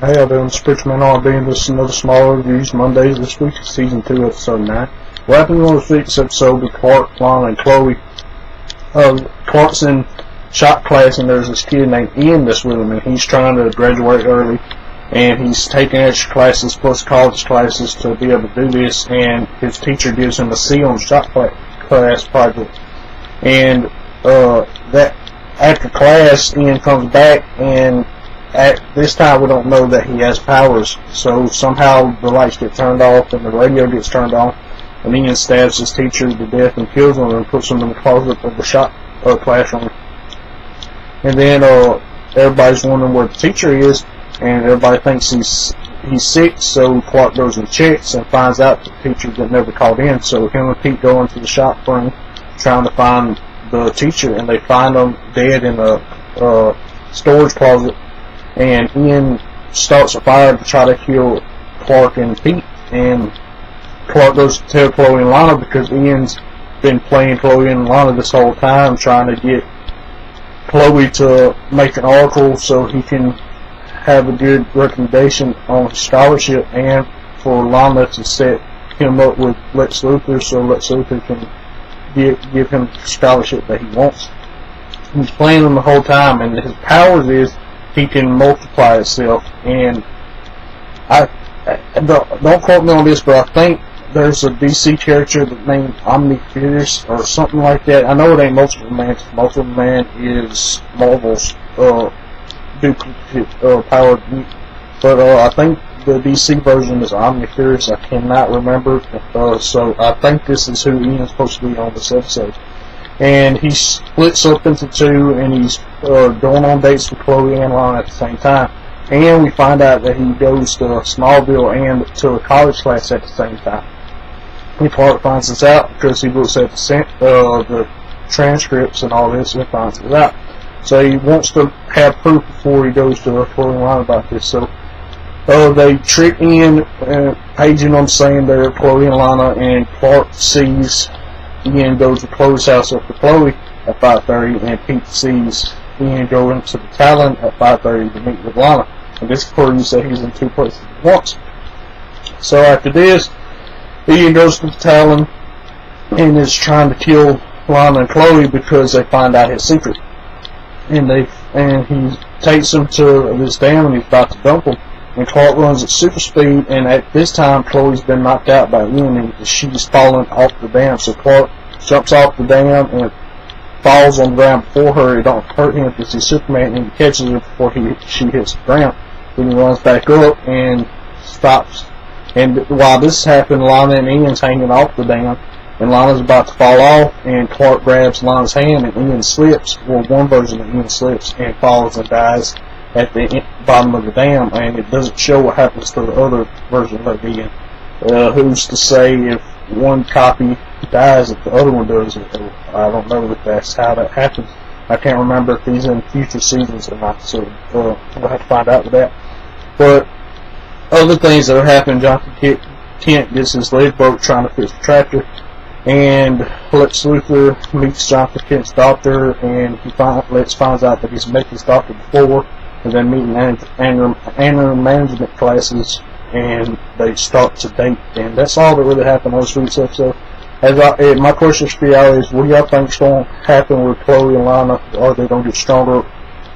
Hey, I'm doing Spiritual Man. I'll be in this another small reviews Mondays this week, season 2, episode 9. What happened on this week's episode with Clark, Lana, and Chloe? Clark's in shop class, and there's this kid named Ian that's with him, and he's trying to graduate early, and he's taking extra classes plus college classes to be able to do this, and his teacher gives him a C on the shop class project. And that after class, Ian comes back, and at this time we don't know that he has powers, so somehow the lights get turned off and the radio gets turned on, and Ian stabs his teacher to death and kills him and puts him in the closet of the shop classroom. And then everybody's wondering where the teacher is, and everybody thinks he's sick, so Clark goes and checks and finds out the teacher that never called in. So him and Pete go into the shop room trying to find the teacher, and they find him dead in a storage closet. And Ian starts a fire to try to kill Clark and Pete, and Clark goes to tell Chloe and Lana because Ian's been playing Chloe and Lana this whole time, trying to get Chloe to make an article so he can have a good recommendation on his scholarship, and for Lana to set him up with Lex Luthor so Lex Luthor can give him the scholarship that he wants. He's playing him the whole time, and his powers is he can multiply itself. And don't quote me on this, but I think there's a DC character named Omnifurious or something like that. I know it ain't Multiple Man. Multiple Man is Marvel's duplicate powered mutant, but I think the DC version is Omnifurious. I cannot remember, so I think this is who Ian's supposed to be on this episode. And he splits up into two, and he's going on dates with Chloe and Lana at the same time. And we find out that he goes to Smallville and to a college class at the same time. And Clark finds this out because he looks at the transcripts and all this and finds it out. So he wants to have proof before he goes to Chloe and Lana about this. So they trick Ian, paging them saying they're Chloe and Lana, and Clark sees Ian goes to Chloe's house after Chloe at 5:30, and Pete sees Ian go into the Talon at 5:30 to meet with Lana. And this proves that he's in two places at once. So after this, Ian goes to the Talon and is trying to kill Lana and Chloe because they find out his secret. And he takes them to this dam, and he's about to dump them. And Clark runs at super speed, and at this time Chloe's been knocked out by Ian, and she's fallen off the dam. So Clark jumps off the dam and falls on the ground before her. It don't hurt him because he's Superman, and he catches her before she hits the ground. Then he runs back up and stops. And while this is happening, Lana and Ian's hanging off the dam, and Lana's about to fall off, and Clark grabs Lana's hand, and Ian slips. Well, one version of Ian slips and falls and dies at the bottom of the dam, and it doesn't show what happens to the other version of Ian. Who's to say if one copy dies if the other one does? I don't know if that's how that happens. I can't remember if he's in future seasons or not, so we'll have to find out with that. But other things that are happening, Jonathan Kent gets his leg broke trying to fix the tractor, and Lex Luthor meets Jonathan Kent's doctor, and Lex finds out that he's met his doctor before, and then meeting anger management classes, and they start to date. And that's all that really happened on this week's episode. My question for y'all is, what do y'all think's going to happen with Chloe and Lana? Are they going to get stronger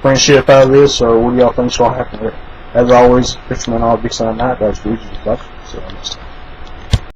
friendship out of this, or what do y'all think's going to happen there? As always, Richmond, I'll be signing out. That's the